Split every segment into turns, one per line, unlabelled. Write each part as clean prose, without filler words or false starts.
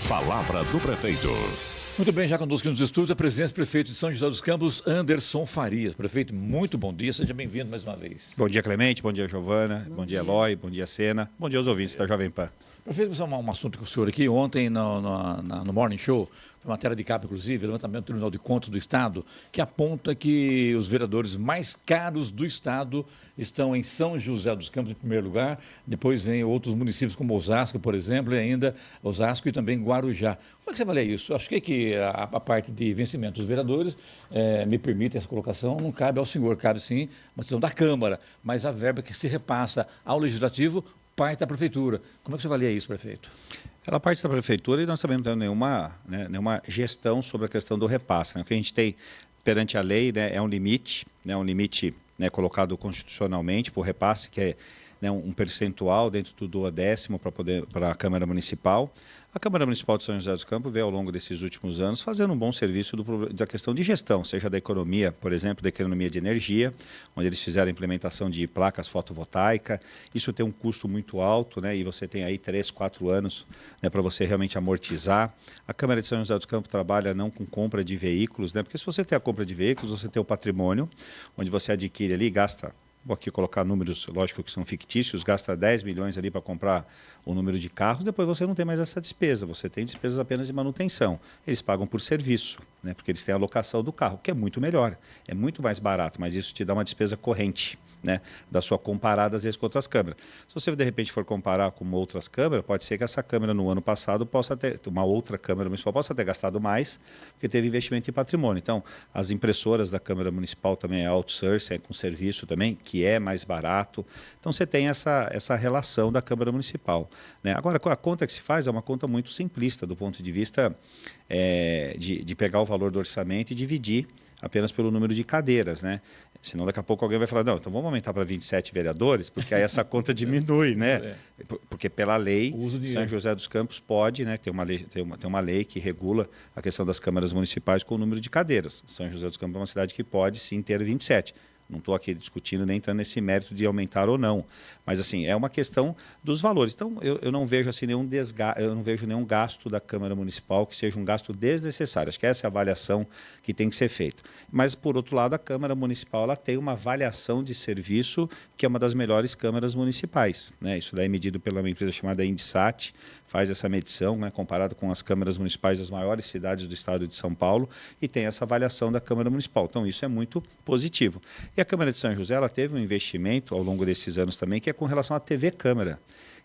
palavra do prefeito.
Muito bem, já conosco nos estúdios a presença do prefeito de São José dos Campos, Anderson Farias. Prefeito, muito bom dia, seja bem-vindo mais uma vez.
Bom dia, Clemente, bom dia, Giovana, bom dia, Eloy, bom dia, Sena, bom dia aos ouvintes da Jovem Pan.
Prefeito, vou falar um assunto com o senhor aqui. Ontem, no Morning Show, foi uma matéria de capa, inclusive, levantamento do Tribunal de Contas do Estado, que aponta que os vereadores mais caros do Estado estão em São José dos Campos, em primeiro lugar. Depois vem outros municípios como Osasco, por exemplo, e ainda Osasco e também Guarujá. Como é que você avalia isso? Acho que a parte de vencimento dos vereadores, me permite essa colocação, não cabe ao senhor, cabe sim uma decisão da Câmara, mas a verba que se repassa ao Legislativo parte da Prefeitura. Como é que você avalia isso, prefeito?
Ela parte da Prefeitura e nós também não temos nenhuma gestão sobre a questão do repasse. O que a gente tem perante a lei, é um limite, colocado constitucionalmente para o repasse, que é um percentual dentro do 12º para a Câmara Municipal. A Câmara Municipal de São José dos Campos veio ao longo desses últimos anos fazendo um bom serviço da questão de gestão, seja da economia, por exemplo, da economia de energia, onde eles fizeram a implementação de placas fotovoltaicas. Isso tem um custo muito alto, e você tem aí 3, 4 anos para você realmente amortizar. A Câmara de São José dos Campos trabalha não com compra de veículos, porque se você tem a compra de veículos, você tem o patrimônio, onde você adquire ali e gasta. Vou aqui colocar números, lógico que são fictícios, gasta 10 milhões ali para comprar o número de carros, depois você não tem mais essa despesa, você tem despesas apenas de manutenção. Eles pagam por serviço, porque eles têm a locação do carro, que é muito melhor, é muito mais barato, mas isso te dá uma despesa corrente, da sua comparada às vezes com outras câmaras. Se você de repente for comparar com outras câmaras, pode ser que essa câmara no ano passado uma outra câmara municipal possa ter gastado mais, porque teve investimento em patrimônio. Então, as impressoras da Câmara Municipal também é outsourcing, com serviço também, que é mais barato. Então, você tem essa relação da Câmara Municipal. Agora, a conta que se faz é uma conta muito simplista, do ponto de vista de pegar o valor do orçamento e dividir apenas pelo número de cadeiras, Senão daqui a pouco alguém vai falar, não, então vamos aumentar para 27 vereadores, porque aí essa conta diminui, Porque pela lei, São José dos Campos pode, tem uma lei que regula a questão das câmaras municipais com o número de cadeiras. São José dos Campos é uma cidade que pode sim ter 27. Não estou aqui discutindo nem entrando nesse mérito de aumentar ou não, mas assim é uma questão dos valores. Então eu não vejo assim eu não vejo nenhum gasto da Câmara Municipal que seja um gasto desnecessário. Acho que essa é a avaliação que tem que ser feita. Mas por outro lado, a Câmara Municipal ela tem uma avaliação de serviço que é uma das melhores câmaras municipais, Isso daí é medido pela uma empresa chamada Indisat, faz essa medição, comparado com as câmaras municipais das maiores cidades do estado de São Paulo e tem essa avaliação da Câmara Municipal. Então isso é muito positivo. E a Câmara de São José ela teve um investimento ao longo desses anos também, que é com relação à TV Câmara.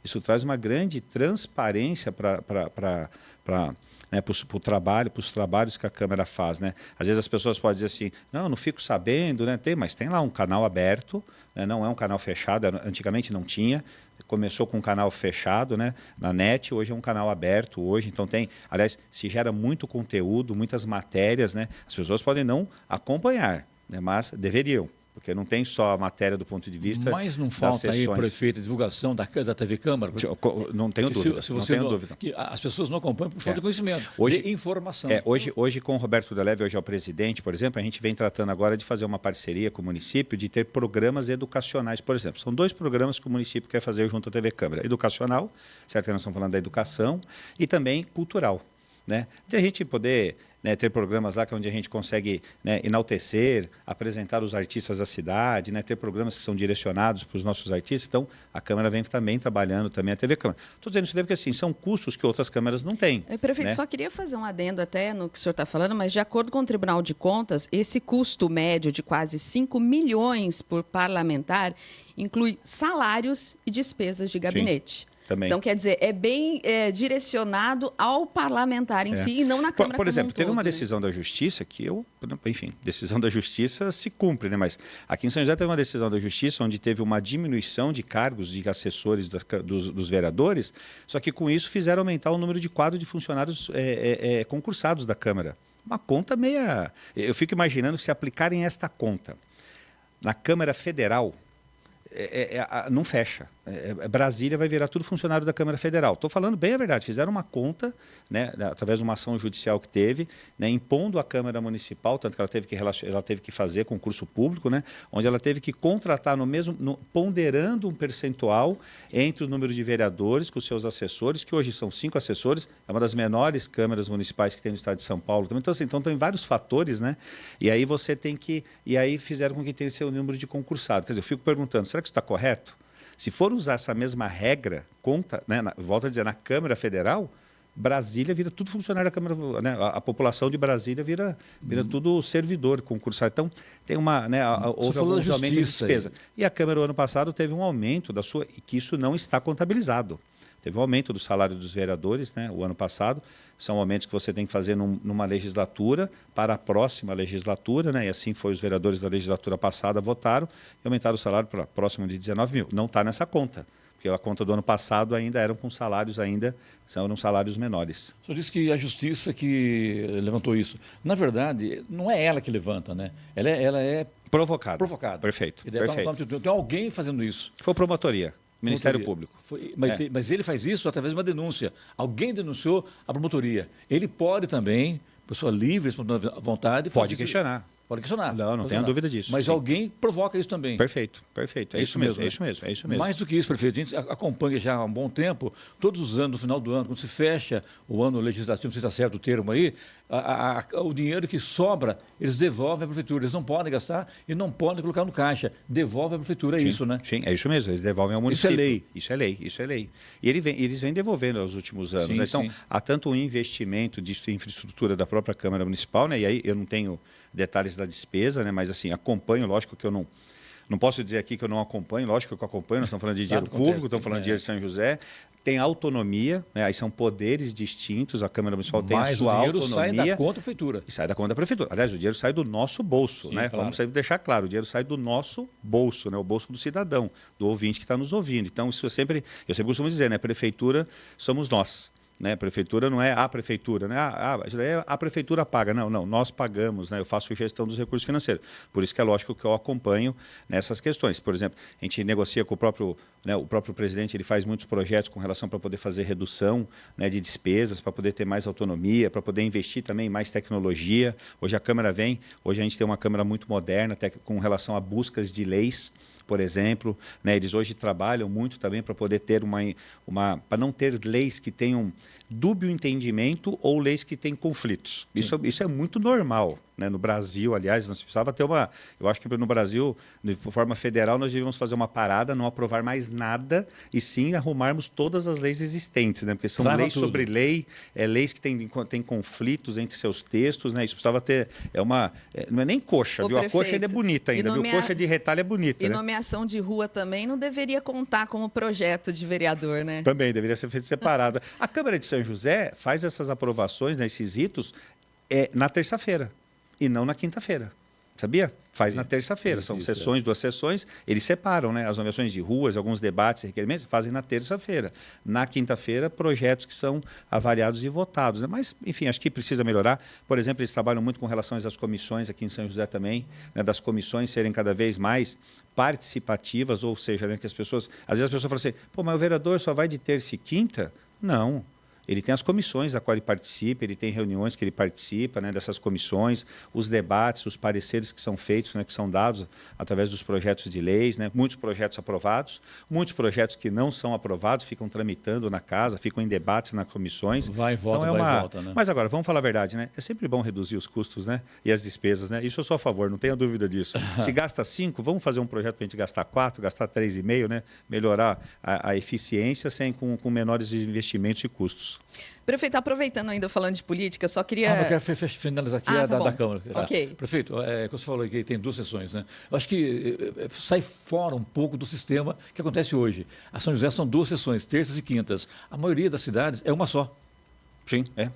Isso traz uma grande transparência para o trabalho, para os trabalhos que a Câmara faz. Às vezes as pessoas podem dizer assim, não fico sabendo, mas tem lá um canal aberto, não é um canal fechado, antigamente não tinha, começou com um canal fechado na net, hoje é um canal aberto, então aliás, se gera muito conteúdo, muitas matérias, as pessoas podem não acompanhar, mas deveriam. Porque não tem só a matéria do ponto de vista.
Mas não falta aí, prefeito, a divulgação da TV Câmara?
Não tenho dúvida.
Se você não tenho dúvida. Que as pessoas não acompanham por falta de conhecimento, de informação.
Hoje, com o Roberto Deleve, hoje é o presidente, por exemplo, a gente vem tratando agora de fazer uma parceria com o município, de ter programas educacionais, por exemplo. São 2 programas que o município quer fazer junto à TV Câmara. Educacional, certo que nós estamos falando da educação, e também cultural. De a gente poder ter programas lá onde a gente consegue enaltecer, apresentar os artistas da cidade, ter programas que são direcionados para os nossos artistas. Então, a Câmara vem também trabalhando, também a TV Câmara. Estou dizendo isso porque assim, são custos que outras câmaras não têm.
Prefeito, só queria fazer um adendo até no que o senhor está falando, mas de acordo com o Tribunal de Contas, esse custo médio de quase 5 milhões por parlamentar inclui salários e despesas de gabinete.
Sim. Também.
Então, quer dizer, é bem direcionado ao parlamentar em si e não na Câmara
Por exemplo, teve uma
todo,
decisão da Justiça que decisão da Justiça se cumpre, mas aqui em São José teve uma decisão da Justiça onde teve uma diminuição de cargos de assessores dos vereadores, só que com isso fizeram aumentar o número de quadros de funcionários concursados da Câmara. Uma conta meia... Eu fico imaginando que se aplicarem esta conta na Câmara Federal, não fecha. Brasília vai virar tudo funcionário da Câmara Federal. Estou falando bem a verdade. Fizeram uma conta, né, através de uma ação judicial que teve, né, impondo à Câmara Municipal, tanto que ela teve que fazer concurso público, né, onde ela teve que contratar ponderando um percentual entre o número de vereadores com os seus assessores, que hoje são 5 assessores, é uma das menores câmaras municipais que tem no estado de São Paulo. Então, assim, tem vários fatores, né? E aí você tem que. E aí fizeram com que tenha o seu número de concursados. Quer dizer, eu fico perguntando, será que isso está correto? Se for usar essa mesma regra, né, volto a dizer, na Câmara Federal, Brasília vira tudo funcionário da Câmara, né, a população de Brasília vira tudo servidor, concursado. Então, tem uma, né, houve alguns aumentos de despesa. E a Câmara, o ano passado, teve um aumento que isso não está contabilizado. Teve um aumento do salário dos vereadores, né, o ano passado. São aumentos que você tem que fazer numa legislatura para a próxima legislatura, né, e assim foi, os vereadores da legislatura passada votaram e aumentaram o salário para próximo de 19 mil. Não está nessa conta, porque a conta do ano passado ainda eram com salários eram salários menores.
O senhor disse que a justiça que levantou isso. Na verdade, não é ela que levanta, né? Ela é provocada.
Perfeito.
Tem alguém fazendo isso.
Foi promotoria. Ministério Público.
Mas ele faz isso através de uma denúncia. Alguém denunciou a promotoria. Ele pode também, pessoa livre, à vontade...
Pode questionar.
Pode questionar.
Não tenho dúvida disso.
Mas alguém provoca isso também.
Perfeito. É isso mesmo.
Mais do que isso, prefeito, a gente acompanha já há um bom tempo, todos os anos, no final do ano, quando se fecha o ano legislativo, não sei se está certo o termo aí, o dinheiro que sobra, eles devolvem à prefeitura. Eles não podem gastar e não podem colocar no caixa. Devolve à prefeitura, isso, né?
Sim, é isso mesmo. Eles devolvem ao município.
Isso é lei.
Isso é lei. E eles vêm devolvendo aos últimos anos.
Sim,
né? Então,
sim.
há tanto um investimento de infraestrutura da própria Câmara Municipal, né? E aí eu não tenho detalhes da despesa, né? Mas assim, acompanho, lógico que eu não posso dizer aqui que eu não acompanho, lógico que eu acompanho, nós estamos falando de dinheiro público, estamos falando de dinheiro de São José, tem autonomia, né? Aí são poderes distintos, a Câmara Municipal tem a sua autonomia.
Mas o dinheiro sai da conta da prefeitura.
E sai da conta da prefeitura. Aliás, o dinheiro sai do nosso bolso,
sim,
né?
Claro.
Vamos sempre deixar claro, o dinheiro sai do nosso bolso, né? O bolso do cidadão, do ouvinte que está nos ouvindo. Então, isso eu sempre costumo dizer, né? Prefeitura somos nós. Né? A prefeitura não é a prefeitura, né? Isso daí a prefeitura paga. Não, nós pagamos, né? Eu faço gestão dos recursos financeiros. Por isso que é lógico que eu acompanho nessas questões. Por exemplo, a gente negocia com o próprio presidente, ele faz muitos projetos com relação para poder fazer redução, né, de despesas, para poder ter mais autonomia, para poder investir também em mais tecnologia. Hoje a Câmara hoje a gente tem uma Câmara muito moderna, até com relação a buscas de leis, por exemplo, né, eles hoje trabalham muito também para poder ter para não ter leis que tenham dúbio entendimento ou leis que têm conflitos. Isso é muito normal, né? No Brasil, aliás, nós precisava ter eu acho que no Brasil, de forma federal, nós devíamos fazer uma parada, não aprovar mais nada e sim arrumarmos todas as leis existentes, né? Porque são leis sobre lei, leis que têm conflitos entre seus textos, né? Isso precisava ter, não é nem coxa, viu?
Prefeito,
a coxa ainda é bonita ainda, viu? Coxa de retalho é bonita.
E
né?
nomeação de rua também não deveria contar como projeto de vereador, né?
Também deveria ser feito separado. A Câmara de São José faz essas aprovações, né, esses ritos, na terça-feira e não na quinta-feira. Sabia? Faz na terça-feira. São sessões, 2 sessões, eles separam, né, as nomeações de ruas, alguns debates e requerimentos, fazem na terça-feira. Na quinta-feira, projetos que são avaliados e votados. Né? Mas, enfim, acho que precisa melhorar. Por exemplo, eles trabalham muito com relação às comissões aqui em São José também, né, das comissões serem cada vez mais participativas, ou seja, né, que as pessoas... Às vezes as pessoas falam assim, pô, mas o vereador só vai de terça e quinta? Não. Ele tem as comissões da qual ele participa, ele tem reuniões que ele participa, né, dessas comissões, os debates, os pareceres que são feitos, né, que são dados através dos projetos de leis, né, muitos projetos aprovados, muitos projetos que não são aprovados, ficam tramitando na casa, ficam em debates nas comissões.
Vai e volta,
então
vai e volta. Né?
Mas agora, vamos falar a verdade, né? É sempre bom reduzir os custos, né, e as despesas. Né? Isso eu sou a favor, não tenha dúvida disso. Se gasta 5, vamos fazer um projeto para a gente gastar 4, gastar 3,5, né? Melhorar a eficiência com menores investimentos e custos.
Prefeito, aproveitando ainda falando de política, só queria...
eu quero finalizar aqui da Câmara.
Ok.
Prefeito, como você falou que tem 2 sessões, né? Eu acho que sai fora um pouco do sistema que acontece hoje. A São José são 2 sessões, terças e quintas. A maioria das cidades é uma só.
Sim, é.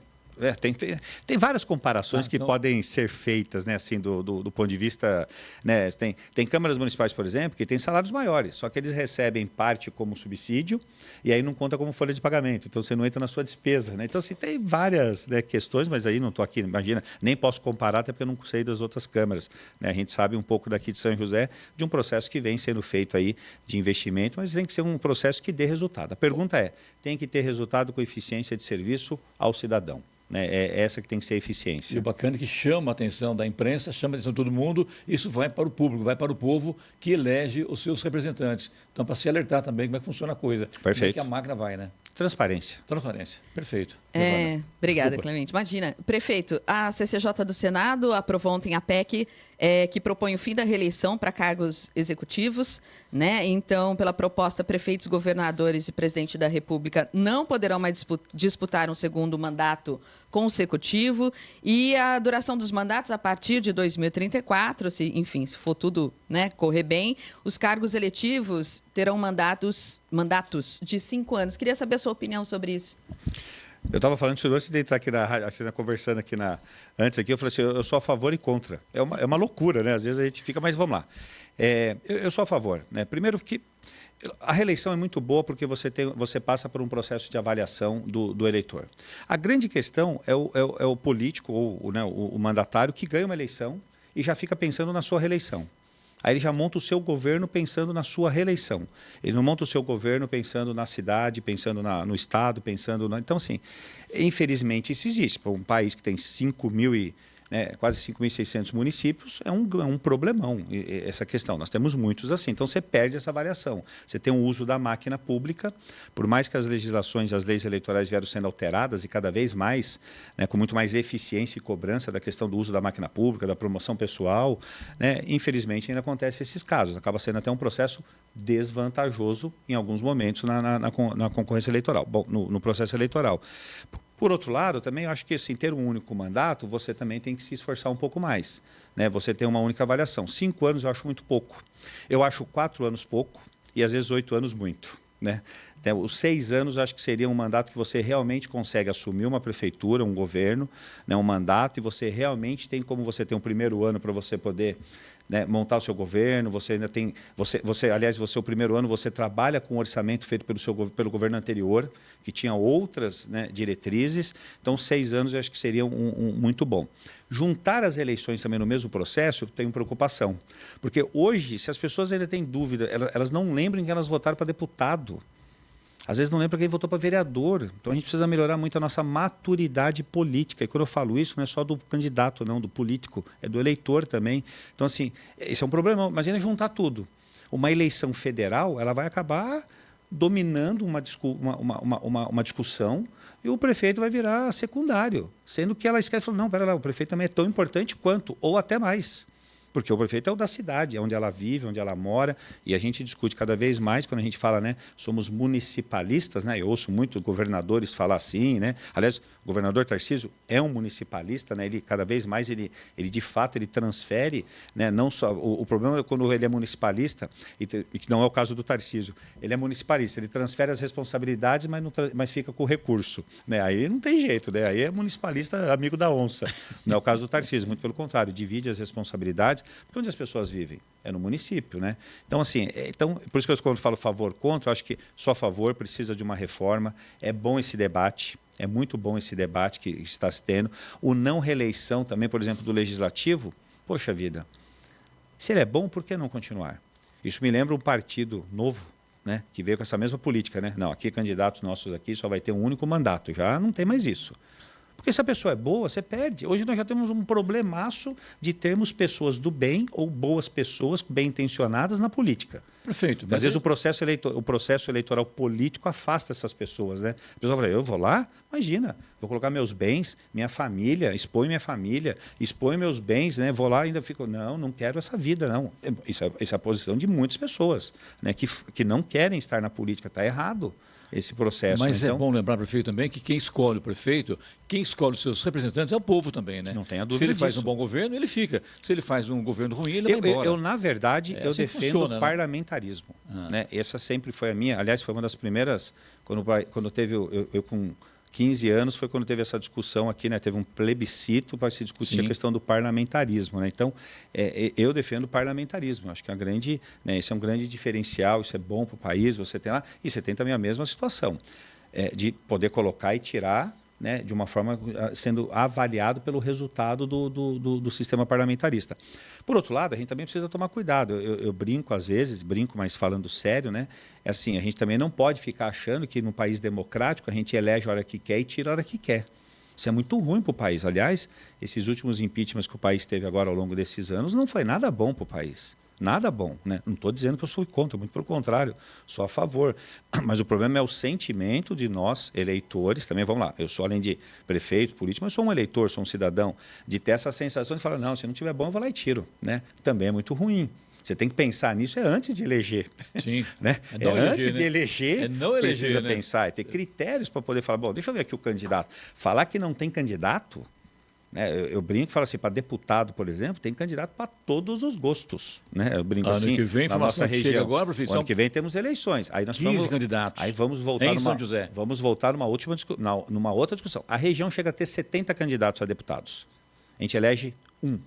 Tem várias comparações que
então...
podem ser feitas, né, assim, do ponto de vista... Né, tem câmaras municipais, por exemplo, que têm salários maiores, só que eles recebem parte como subsídio e aí não conta como folha de pagamento. Então, você não entra na sua despesa. Né? Então, assim, tem várias, né, questões, mas aí não estou aqui, imagina, nem posso comparar, até porque eu não sei das outras câmaras. Né? A gente sabe um pouco daqui de São José de um processo que vem sendo feito aí de investimento, mas tem que ser um processo que dê resultado. A pergunta é, tem que ter resultado com eficiência de serviço ao cidadão. Né? É essa que tem que ser a eficiência.
E o bacana é que chama a atenção da imprensa, chama a atenção de todo mundo, isso vai para o público, vai para o povo que elege os seus representantes. Então, para se alertar também como é que funciona a coisa.
Perfeito.
Como é que a máquina vai, né?
Transparência.
Transparência. Perfeito.
Obrigada, Clemente. Imagina, prefeito, a CCJ do Senado aprovou ontem a PEC que propõe o fim da reeleição para cargos executivos, né? Então, pela proposta, prefeitos, governadores e presidente da República não poderão mais disputar um segundo mandato consecutivo e a duração dos mandatos a partir de 2034, se for tudo, né, correr bem, os cargos eletivos terão mandatos de 5 anos. Queria saber a sua opinião sobre isso.
Eu estava falando sobre antes de entrar aqui conversando aqui antes aqui, eu falei assim, eu sou a favor e contra. É uma loucura, né? Às vezes a gente fica, mas vamos lá. Eu sou a favor, né? Primeiro que a reeleição é muito boa porque você passa por um processo de avaliação do eleitor. A grande questão é o político ou né, o mandatário que ganha uma eleição e já fica pensando na sua reeleição. Aí ele já monta o seu governo pensando na sua reeleição. Ele não monta o seu governo pensando na cidade, pensando no estado, pensando... Então, assim, infelizmente isso existe. Para um país que tem 5.000 quase 5.600 municípios, é um problemão essa questão. Nós temos muitos assim. Então, você perde essa avaliação. Você tem um uso da máquina pública, por mais que as legislações, as leis eleitorais vieram sendo alteradas e cada vez mais, né, com muito mais eficiência e cobrança da questão do uso da máquina pública, da promoção pessoal, né, infelizmente ainda acontece esses casos. Acaba sendo até um processo desvantajoso em alguns momentos na concorrência eleitoral, no processo eleitoral. Por outro lado, também eu acho que assim, ter um único mandato, você também tem que se esforçar um pouco mais. Né? Você tem uma única avaliação. 5 anos eu acho muito pouco. Eu acho 4 anos pouco e às vezes 8 anos muito. Né? Então, os 6 anos eu acho que seria um mandato que você realmente consegue assumir uma prefeitura, um governo, né, um mandato, e você realmente tem como você ter um primeiro ano para você poder, né, montar o seu governo. Você ainda tem, aliás, o primeiro ano você trabalha com um orçamento feito pelo governo anterior, que tinha outras, né, diretrizes. Então, 6 anos eu acho que seria muito bom. Juntar as eleições também no mesmo processo, eu tenho preocupação. Porque hoje, se as pessoas ainda têm dúvida, elas não lembram que elas votaram para deputado. Às vezes não lembra quem votou para vereador. Então a gente precisa melhorar muito a nossa maturidade política. E quando eu falo isso, não é só do candidato, não, do político, é do eleitor também. Então, assim, esse é um problema. Imagina juntar tudo. Uma eleição federal, ela vai acabar dominando uma discussão e o prefeito vai virar secundário. Sendo que ela esquece e fala, não, pera lá, o prefeito também é tão importante quanto, ou até mais. Porque o prefeito é o da cidade, é onde ela vive, onde ela mora, e a gente discute cada vez mais, quando a gente fala, né, somos municipalistas, né, eu ouço muitos governadores falar assim, né, aliás, o governador Tarcísio é um municipalista, né, ele cada vez mais, ele de fato, ele transfere, né, não só, o problema é quando ele é municipalista, e que não é o caso do Tarcísio, ele é municipalista, ele transfere as responsabilidades, mas fica com o recurso, né, aí não tem jeito, né, aí é municipalista amigo da onça, não é o caso do Tarcísio, muito pelo contrário, divide as responsabilidades. Porque onde as pessoas vivem? É no município, né? Então, assim, por isso que eu, quando falo favor contra, eu acho que só a favor, precisa de uma reforma. É bom esse debate, é muito bom esse debate que está se tendo. O não reeleição também, por exemplo, do Legislativo, poxa vida, se ele é bom, por que não continuar? Isso me lembra um partido novo, né, que veio com essa mesma política, né? Não, aqui candidatos nossos aqui só vai ter um único mandato, já não tem mais isso. Porque se a pessoa é boa, você perde. Hoje nós já temos um problemaço de termos pessoas do bem ou boas pessoas bem intencionadas na política.
Perfeito.
Às vezes o processo eleitoral político afasta essas pessoas, né? A pessoa fala, eu vou lá? Imagina, vou colocar meus bens, minha família, expõe meus bens, né? Vou lá e ainda fico, não quero essa vida, não. Isso é a posição de muitas pessoas, né? Que não querem estar na política, está errado esse processo.
Mas
então,
é bom lembrar, prefeito, também que quem escolhe o prefeito, quem escolhe os seus representantes é o povo também, né?
Não tem a dúvida
Se ele
disso.
faz um bom governo, ele fica. Se ele faz um governo ruim, ele vai embora.
Eu na verdade, eu
assim
defendo
funciona,
o parlamentarismo. Né? Essa sempre foi a minha. Aliás, foi uma das primeiras, quando teve eu com 15 anos foi quando teve essa discussão aqui, né? Teve um plebiscito para se discutir
Sim.
a questão do parlamentarismo, né? Então, eu defendo o parlamentarismo. Acho que esse é um grande diferencial, isso é bom para o país, você tem lá, e você tem também a mesma situação, de poder colocar e tirar, né, de uma forma sendo avaliado pelo resultado do sistema parlamentarista. Por outro lado, a gente também precisa tomar cuidado. Eu brinco às vezes, mas falando sério, né? É assim, a gente também não pode ficar achando que num país democrático a gente elege a hora que quer e tira a hora que quer. Isso é muito ruim para o país. Aliás, esses últimos impeachments que o país teve agora ao longo desses anos não foi nada bom para o país. Nada bom, né? Não estou dizendo que eu sou contra, muito pelo contrário, sou a favor. Mas o problema é o sentimento de nós, eleitores, também, vamos lá, eu sou além de prefeito, político, mas sou um eleitor, sou um cidadão, de ter essa sensação de falar, não, se não tiver bom, eu vou lá e tiro, né? Também é muito ruim. Você tem que pensar nisso antes de eleger.
Sim.
Né? Antes de eleger, precisa pensar, é ter critérios para poder falar, bom, deixa eu ver aqui o candidato. Falar que não tem candidato, né? Eu brinco e falo assim, para deputado, por exemplo, tem candidato para todos os gostos. Né? Eu brinco assim,
que vem,
na nossa região.
Agora, prefeito,
ano que vem temos eleições. Aí nós
15 candidatos.
Aí vamos voltar
São José.
Vamos voltar numa outra discussão. A região chega a ter 70 candidatos a deputados. A gente elege um.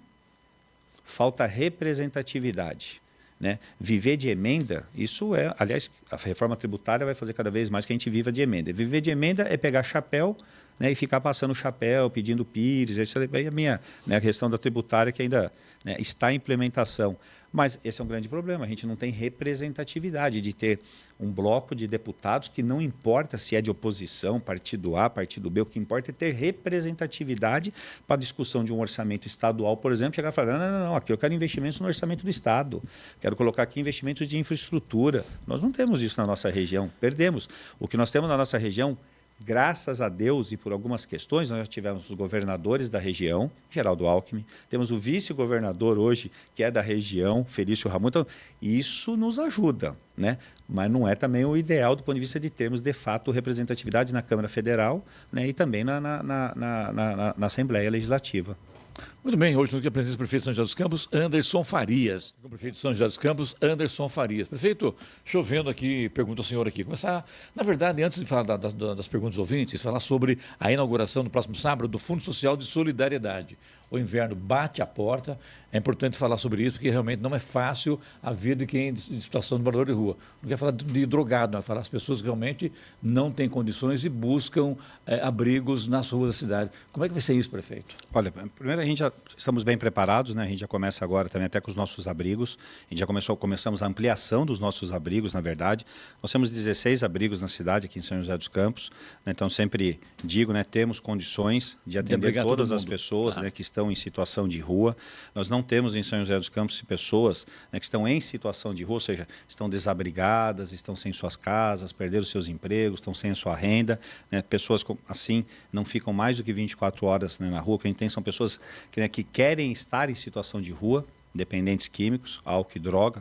Falta representatividade. Né? Viver de emenda, isso é... Aliás, a reforma tributária vai fazer cada vez mais que a gente viva de emenda. Viver de emenda é pegar chapéu, né, e ficar passando chapéu, pedindo pires. Essa é a minha, né, a questão da tributária que ainda, né, está em implementação. Mas esse é um grande problema. A gente não tem representatividade de ter um bloco de deputados que não importa se é de oposição, partido A, partido B, o que importa é ter representatividade para a discussão de um orçamento estadual, por exemplo, chegar e falar, não, aqui eu quero investimentos no orçamento do Estado, quero colocar aqui investimentos de infraestrutura. Nós não temos isso na nossa região, perdemos. O que nós temos na nossa região, graças a Deus e por algumas questões, nós já tivemos os governadores da região, Geraldo Alckmin, temos o vice-governador hoje, que é da região, Felício Ramon, então isso nos ajuda, né? Mas não é também o ideal do ponto de vista de termos, de fato, representatividade na Câmara Federal, né, e também na Assembleia Legislativa.
Muito bem, hoje aqui a presença do prefeito de São José dos Campos, Anderson Farias. O prefeito de São José dos Campos, Anderson Farias. Prefeito, chovendo aqui, pergunta ao senhor aqui. Começar, na verdade, antes de falar das perguntas dos ouvintes, falar sobre a inauguração no próximo sábado do Fundo Social de Solidariedade. O inverno bate a porta, é importante falar sobre isso, porque realmente não é fácil a vida de quem em situação de morador de rua. Não quer falar de drogado, não, é falar das pessoas que realmente não têm condições e buscam abrigos nas ruas da cidade. Como é que vai ser isso, prefeito?
Olha, primeiro a gente já estamos bem preparados, né? A gente já começa agora também até com os nossos abrigos. A gente já começamos a ampliação dos nossos abrigos, na verdade. Nós temos 16 abrigos na cidade, aqui em São José dos Campos, né? Então sempre digo, né, temos condições de atender todas as pessoas, né, que estão em situação de rua. Nós não temos em São José dos Campos pessoas, né, que estão em situação de rua, ou seja, estão desabrigadas, estão sem suas casas, perderam seus empregos, estão sem a sua renda, né? Pessoas assim não ficam mais do que 24 horas, né, na rua. O que a gente tem são pessoas que querem estar em situação de rua, dependentes químicos, álcool e droga,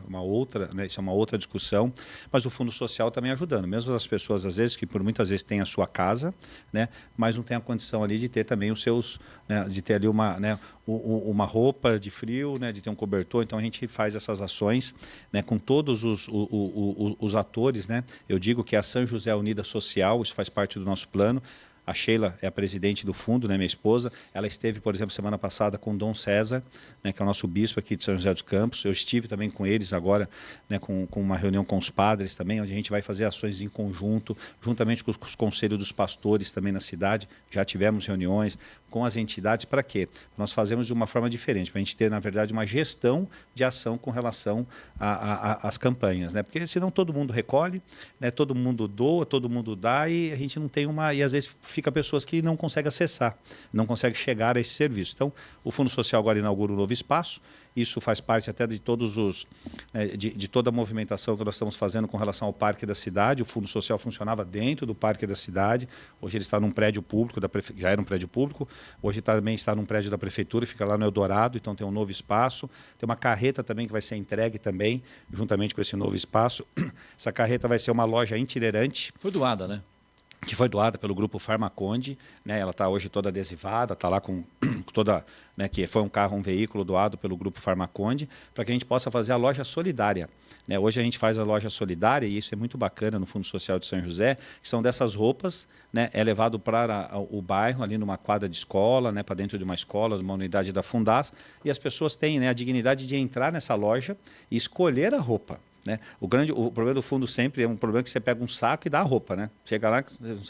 né, isso é uma outra discussão, mas o Fundo Social também ajudando, mesmo as pessoas, às vezes, que por muitas vezes têm a sua casa, né, mas não tem a condição ali de ter também os seus, né, de ter ali uma roupa de frio, né, de ter um cobertor. Então a gente faz essas ações, né, com todos os atores, né. Eu digo que a São José Unida Social, isso faz parte do nosso plano. A Sheila é a presidente do fundo, né, minha esposa. Ela esteve, por exemplo, semana passada com o Dom César, né, que é o nosso bispo aqui de São José dos Campos. Eu estive também com eles agora, né, com uma reunião com os padres também, onde a gente vai fazer ações em conjunto, juntamente com os conselhos dos pastores também na cidade. Já tivemos reuniões com as entidades. Para quê? Nós fazemos de uma forma diferente, para a gente ter, na verdade, uma gestão de ação com relação às campanhas, né? Porque senão todo mundo recolhe, né, todo mundo doa, todo mundo dá e a gente não tem e às vezes fica pessoas que não conseguem acessar, não conseguem chegar a esse serviço. Então, o Fundo Social agora inaugura um novo espaço. Isso faz parte até de todos de toda a movimentação que nós estamos fazendo com relação ao Parque da Cidade. O Fundo Social funcionava dentro do Parque da Cidade. Hoje ele está num prédio público, já era um prédio público. Hoje também está num prédio da Prefeitura, fica lá no Eldorado, então tem um novo espaço. Tem uma carreta também que vai ser entregue também, juntamente com esse novo espaço. Essa carreta vai ser uma loja itinerante.
Foi doada, né?
que foi doada pelo grupo Farmaconde, né? Ela está hoje toda adesivada, está lá com toda, né, que foi um veículo doado pelo grupo Farmaconde, para que a gente possa fazer a loja solidária, né? Hoje a gente faz a loja solidária e isso é muito bacana no Fundo Social de São José, que são dessas roupas, né? É levado para o bairro, ali numa quadra de escola, né, para dentro de uma escola, de uma unidade da Fundas, e as pessoas têm, né, a dignidade de entrar nessa loja e escolher a roupa. Né? O problema do fundo sempre é um problema que você pega um saco e dá a roupa, né? Chega lá,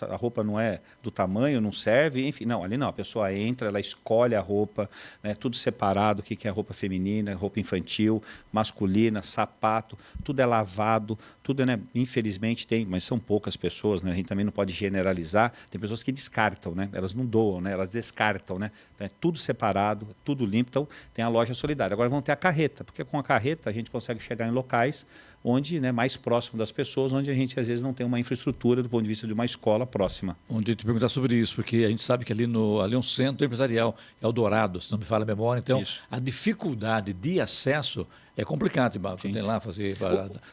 a roupa não é do tamanho, não serve, enfim. Não, ali não, a pessoa entra, ela escolhe a roupa, né? Tudo separado, o que é roupa feminina, roupa infantil, masculina, sapato, tudo é lavado, tudo, né? Infelizmente tem, mas são poucas pessoas, né? A gente também não pode generalizar, tem pessoas que descartam, né? Elas não doam, né? Elas descartam, né? Então é tudo separado, tudo limpo, então tem a loja solidária. Agora vão ter a carreta, porque com a carreta a gente consegue chegar em locais onde, né, mais próximo das pessoas, onde a gente às vezes não tem uma infraestrutura do ponto de vista de uma escola próxima.
Onde eu te perguntar sobre isso, porque a gente sabe que ali é um centro empresarial, é o Dourado, se não me falha a memória, então isso. A dificuldade de acesso é complicado, você tem lá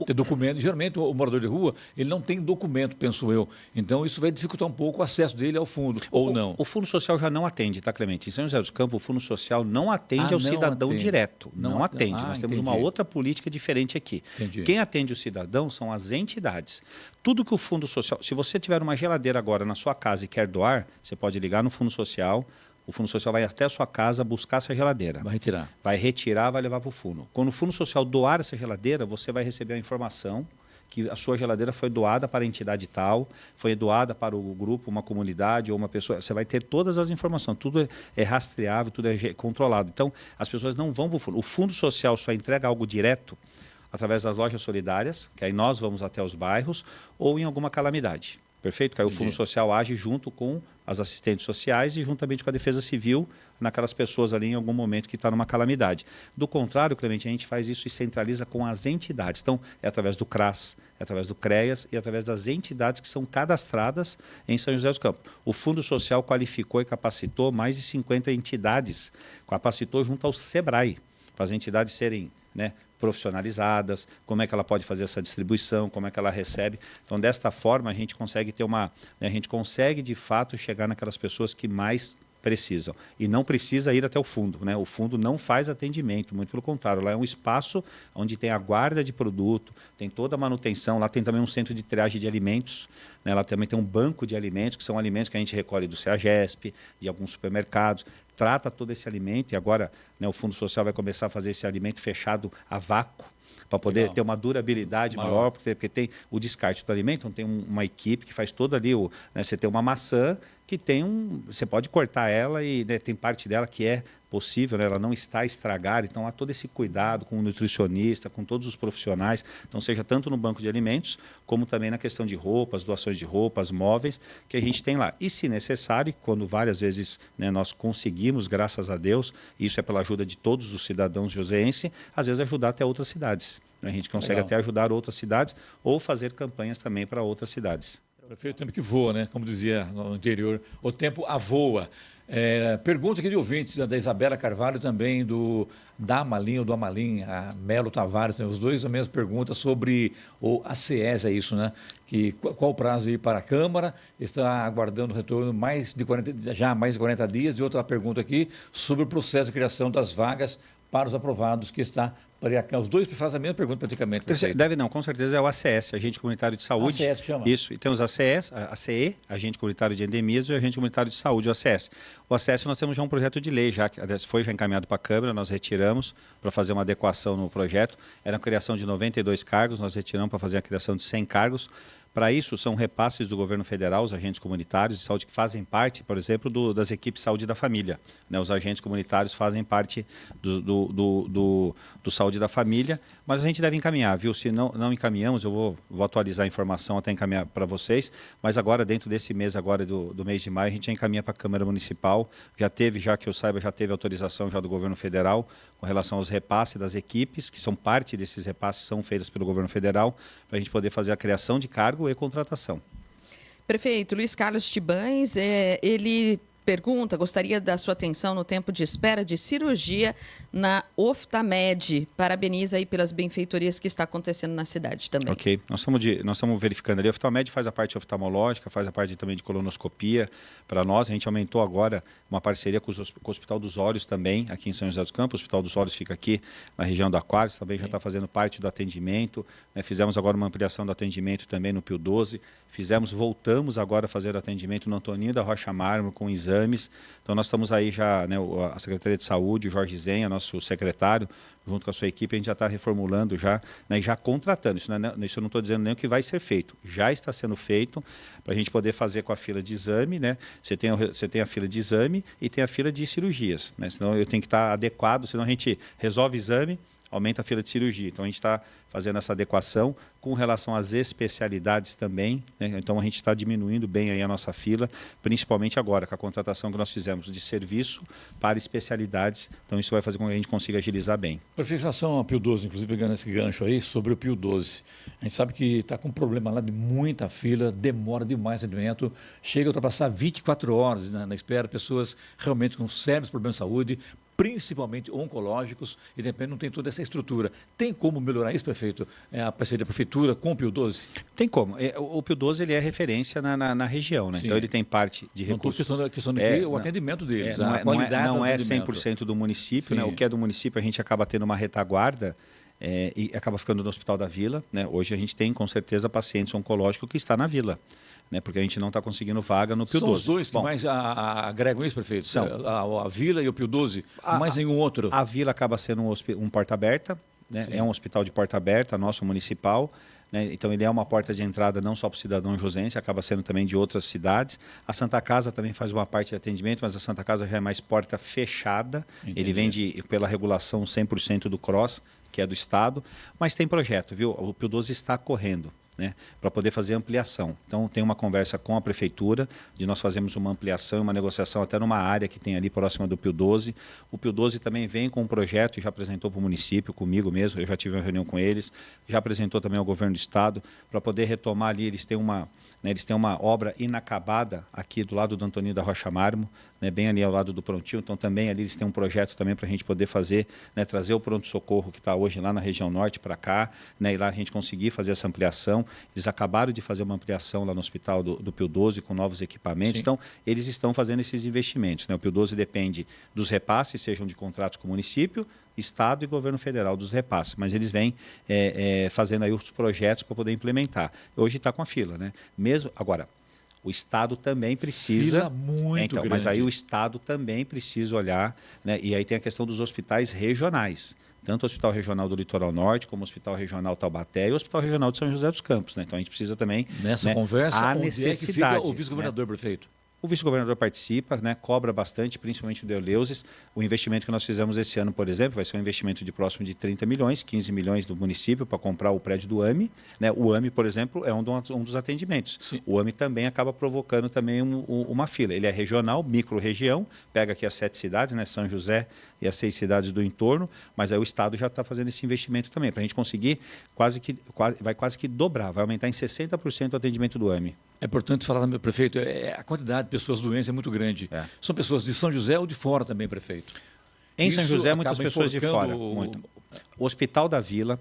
ter documento. Geralmente o morador de rua, ele não tem documento, penso eu. Então isso vai dificultar um pouco o acesso dele ao fundo, ou não.
O Fundo Social já não atende, tá, Clemente? Em São José dos Campos, o Fundo Social não atende ao cidadão direto. Não atende. Nós temos uma outra política diferente aqui.
Entendi.
Quem atende o cidadão são as entidades. Tudo que o Fundo Social... Se você tiver uma geladeira agora na sua casa e quer doar, você pode ligar no Fundo Social. O Fundo Social vai até a sua casa buscar essa geladeira.
Vai retirar.
Vai retirar, vai levar para o fundo. Quando o Fundo Social doar essa geladeira, você vai receber a informação que a sua geladeira foi doada para a entidade tal, foi doada para o grupo, uma comunidade ou uma pessoa. Você vai ter todas as informações, tudo é rastreável, tudo é controlado. Então, as pessoas não vão para o fundo. O Fundo Social só entrega algo direto através das lojas solidárias, que aí nós vamos até os bairros, ou em alguma calamidade. Perfeito? Que aí o Fundo Social age junto com as assistentes sociais e juntamente com a Defesa Civil naquelas pessoas ali em algum momento que está numa calamidade. Do contrário, Clemente, a gente faz isso e centraliza com as entidades. Então, é através do CRAS, é através do CREAS e através das entidades que são cadastradas em São José dos Campos. O Fundo Social qualificou e capacitou mais de 50 entidades, capacitou junto ao SEBRAE, para as entidades serem, né, profissionalizadas, como é que ela pode fazer essa distribuição, como é que ela recebe. Então, desta forma, a gente consegue ter a gente consegue, de fato, chegar naquelas pessoas que mais precisam. E não precisa ir até o fundo, né? O fundo não faz atendimento, muito pelo contrário. Lá é um espaço onde tem a guarda de produto, tem toda a manutenção, lá tem também um centro de triagem de alimentos, né? Lá também tem um banco de alimentos, que são alimentos que a gente recolhe do CEAGESP, de alguns supermercados, trata todo esse alimento e agora, né, o Fundo Social vai começar a fazer esse alimento fechado a vácuo, para poder ter uma durabilidade maior, porque tem o descarte do alimento, então tem uma equipe que faz todo ali, né, você tem uma maçã que tem você pode cortar ela e, né, tem parte dela que é possível, né, ela não está estragada, então há todo esse cuidado com o nutricionista, com todos os profissionais, então seja tanto no banco de alimentos, como também na questão de roupas, doações de roupas, móveis, que a gente tem lá. E se necessário, quando várias vezes, né, nós conseguimos, graças a Deus, isso é pela ajuda de todos os cidadãos joseenses, às vezes ajudar até outras cidades. A gente consegue até ajudar outras cidades ou fazer campanhas também para outras cidades.
Prefeito, o tempo que voa, né? Como dizia no interior, o tempo avoa. Pergunta aqui de ouvintes, da Isabela Carvalho também, do Amalim, ou do Amalim, a Melo Tavares, né? Os dois a mesma pergunta sobre o ACES, é isso, né? Qual o prazo de ir para a Câmara? Está aguardando o retorno já mais de 40 dias. E outra pergunta aqui sobre o processo de criação das vagas para os aprovados, que está para a Câmara. Os dois fazem a mesma pergunta praticamente.
Deve não, com certeza é o ACS, Agente Comunitário de Saúde.
ACS que chama?
Isso, e tem os ACS, a ACE, Agente Comunitário de Endemias, e o Agente Comunitário de Saúde, o ACS. O ACS nós temos já um projeto de lei, já foi já encaminhado para a Câmara, nós retiramos para fazer uma adequação no projeto. Era a criação de 92 cargos, nós retiramos para fazer a criação de 100 cargos. Para isso, são repasses do governo federal, os agentes comunitários de saúde que fazem parte, por exemplo, das equipes de saúde da família. Né? Os agentes comunitários fazem parte do saúde da família, mas a gente deve encaminhar, viu? Se não encaminhamos, eu vou atualizar a informação até encaminhar para vocês, mas agora, dentro desse mês agora do mês de maio, a gente já encaminha para a Câmara Municipal, já que eu saiba, já teve autorização já do governo federal com relação aos repasses das equipes, que são parte desses repasses, são feitas pelo governo federal, para a gente poder fazer a criação de cargo e contratação.
Prefeito, Luiz Carlos Tibães, ele pergunta, gostaria da sua atenção no tempo de espera de cirurgia na Oftamed. Parabeniza aí pelas benfeitorias que está acontecendo na cidade também.
Ok, nós estamos verificando ali. A Oftamed faz a parte oftalmológica, faz a parte também de colonoscopia. Para nós, a gente aumentou agora uma parceria com o Hospital dos Olhos também, aqui em São José dos Campos. O Hospital dos Olhos fica aqui na região do Aquários, também já está fazendo parte do atendimento. Né? Fizemos agora uma ampliação do atendimento também no Pio 12. Voltamos agora a fazer atendimento no Antoninho da Rocha Mármore com exames. Então nós estamos aí já, né, a Secretaria de Saúde, o Jorge Zenha, nosso secretário, junto com a sua equipe, a gente já está reformulando já, né, e já contratando. Isso eu não estou dizendo nem o que vai ser feito. Já está sendo feito para a gente poder fazer com a fila de exame, né? Você tem a fila de exame e tem a fila de cirurgias, né? Senão eu tenho que estar adequado, senão a gente resolve exame, aumenta a fila de cirurgia. Então, a gente está fazendo essa adequação com relação às especialidades também, né? Então, a gente está diminuindo bem aí a nossa fila, principalmente agora, com a contratação que nós fizemos de serviço para especialidades. Então, isso vai fazer com que a gente consiga agilizar bem.
Prefeito, em relação ao Pio 12, inclusive pegando esse gancho aí, sobre o Pio 12, a gente sabe que está com um problema lá de muita fila, demora demais o atendimento, chega a ultrapassar 24 horas na espera, pessoas realmente com sérios problemas de saúde, principalmente oncológicos, e de repente não tem toda essa estrutura. Tem como melhorar isso, prefeito? A parceria da prefeitura com o Pio 12?
Tem como. O Pio 12 ele é referência na região, né? Então ele tem parte de recursos.
Não estou questão aqui o atendimento deles, a qualidade
não é
do atendimento.
100% do município, né? O que é do município a gente acaba tendo uma retaguarda e acaba ficando no Hospital da Vila, né? Hoje a gente tem com certeza pacientes oncológicos que está na Vila, né? Porque a gente não está conseguindo vaga no Pio 12.
São os dois que mais agregam isso, prefeito?
São.
A Vila e o Pio 12? Mais nenhum outro?
A Vila acaba sendo um porta aberta, né? É um hospital de porta aberta, nosso municipal. Né? Então, ele é uma porta de entrada não só para o cidadão josense, acaba sendo também de outras cidades. A Santa Casa também faz uma parte de atendimento, mas a Santa Casa já é mais porta fechada. Entendi. Ele vende pela regulação 100% do CROSS, que é do Estado, mas tem projeto, viu? O Pio 12 está correndo, né, para poder fazer ampliação. Então, tem uma conversa com a prefeitura, de nós fazermos uma ampliação, uma negociação até numa área que tem ali próxima do Pio 12. O Pio 12 também vem com um projeto e já apresentou para o município, comigo mesmo, eu já tive uma reunião com eles, já apresentou também ao governo do Estado, para poder retomar ali, eles têm uma obra inacabada aqui do lado do Antoninho da Rocha Mármore, né, bem ali ao lado do Prontinho, então também ali eles têm um projeto também para a gente poder fazer, né, trazer o pronto-socorro que está hoje lá na região norte para cá, né, e lá a gente conseguir fazer essa ampliação. Eles acabaram de fazer uma ampliação lá no hospital do Pio 12 com novos equipamentos. Sim. Então, eles estão fazendo esses investimentos, né? O Pio 12 depende dos repasses, sejam de contratos com o município, Estado e governo federal, dos repasses, mas eles vêm fazendo aí os projetos para poder implementar. Hoje está com a fila, né? Agora, o Estado também precisa...
Fila muito grande.
Mas aí o Estado também precisa olhar, né? E aí tem a questão dos hospitais regionais. Tanto o Hospital Regional do Litoral Norte, como o Hospital Regional Taubaté e o Hospital Regional de São José dos Campos, né? Então a gente precisa também...
Nessa conversa,
a
onde
necessidade,
é que fica o vice-governador, né? Prefeito?
O vice-governador participa, né, cobra bastante, principalmente o de Eleusis. O investimento que nós fizemos esse ano, por exemplo, vai ser um investimento de próximo de 30 milhões, 15 milhões do município para comprar o prédio do AMI. Né? O AMI, por exemplo, é um dos atendimentos. Sim. O AMI também acaba provocando também uma fila. Ele é regional, micro-região, pega aqui as 7 cidades, né, São José e as 6 cidades do entorno, mas aí o Estado já está fazendo esse investimento também, para a gente conseguir quase que dobrar, vai aumentar em 60% o atendimento do AMI.
É importante falar, meu prefeito, a quantidade de pessoas doentes é muito grande. São pessoas de São José ou de fora também, prefeito?
Em São José, muitas pessoas de fora. Muito. O Hospital da Vila,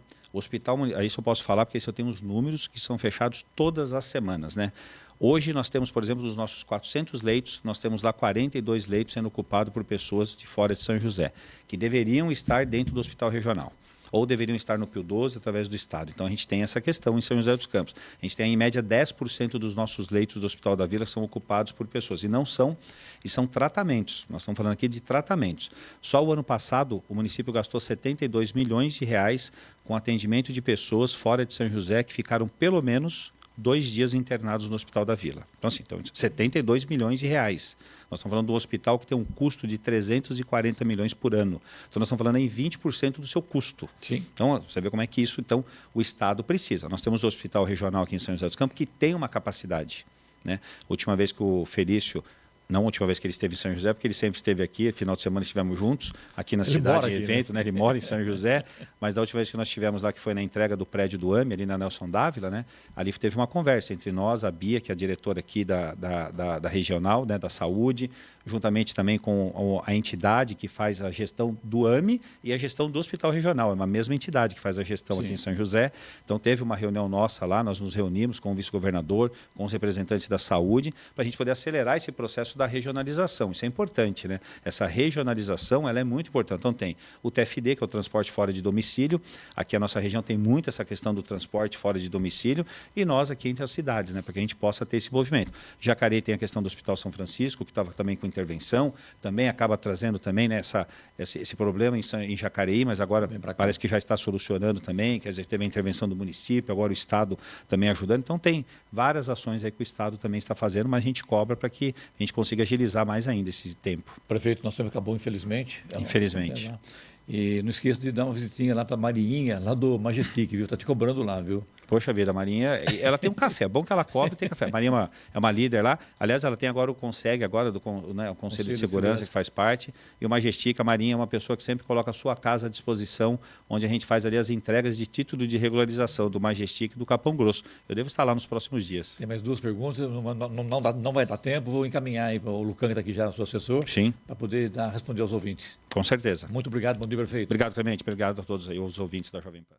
aí isso eu posso falar, porque isso eu tenho os números que são fechados todas as semanas, né? Hoje nós temos, por exemplo, dos nossos 400 leitos, nós temos lá 42 leitos sendo ocupados por pessoas de fora de São José, que deveriam estar dentro do hospital regional, ou deveriam estar no Pio 12 através do Estado. Então, a gente tem essa questão em São José dos Campos. A gente tem, em média, 10% dos nossos leitos do Hospital da Vila são ocupados por pessoas. E são tratamentos. Nós estamos falando aqui de tratamentos. Só o ano passado, o município gastou 72 milhões de reais com atendimento de pessoas fora de São José que ficaram, pelo menos, 2 dias internados no Hospital da Vila. Então, 72 milhões de reais. Nós estamos falando de um hospital que tem um custo de 340 milhões por ano. Então, nós estamos falando em 20% do seu custo.
Sim.
Então, você vê como é que isso, então, o Estado precisa. Nós temos o hospital regional aqui em São José dos Campos que tem uma capacidade, né? A última vez que o Felício não a última vez que ele esteve em São José, porque ele sempre esteve aqui, final de semana estivemos juntos, aqui na
Ele
cidade,
mora
em
aqui,
evento, né? Ele mora em São José, mas da última vez que nós estivemos lá, que foi na entrega do prédio do AME, ali na Nelson Dávila, né? Ali teve uma conversa entre nós, a Bia, que é a diretora aqui da regional, né? Da saúde, juntamente também com a entidade que faz a gestão do AME e a gestão do Hospital Regional, é uma mesma entidade que faz a gestão aqui em São José. Então teve uma reunião nossa lá, nós nos reunimos com o vice-governador, com os representantes da saúde, para a gente poder acelerar esse processo da regionalização. Isso é importante, né? Essa regionalização, ela é muito importante. Então tem o TFD, que é o transporte fora de domicílio. Aqui a nossa região tem muito essa questão do transporte fora de domicílio e nós aqui entre as cidades, né? Para que a gente possa ter esse movimento. Jacareí tem a questão do Hospital São Francisco, que estava também com intervenção, também acaba trazendo também, né, esse problema em Jacareí, mas agora parece que já está solucionando também, quer dizer, teve a intervenção do município, agora o Estado também ajudando. Então tem várias ações aí que o Estado também está fazendo, mas a gente cobra para que a gente consiga agilizar mais ainda esse tempo.
Prefeito, nosso tempo acabou, infelizmente.
Infelizmente.
E não esqueça de dar uma visitinha lá para a Mariinha, lá do Majestic, viu? Está te cobrando lá, viu?
Poxa vida, a Marinha, ela tem um café, é bom que ela cobre e tem café. A Marinha é uma líder lá, aliás, ela tem agora o CONSEG, agora o Conselho de Segurança, que faz parte, e o Majestic, a Marinha é uma pessoa que sempre coloca a sua casa à disposição, onde a gente faz ali as entregas de título de regularização do Majestic e do Capão Grosso. Eu devo estar lá nos próximos dias.
Tem mais duas perguntas, não vai dar tempo, vou encaminhar aí para o Lucão, que está aqui já, seu assessor, para poder responder aos ouvintes.
Com certeza.
Muito obrigado, bom dia, prefeito.
Obrigado, Clemente. Obrigado a todos aí, os ouvintes da Jovem Pan.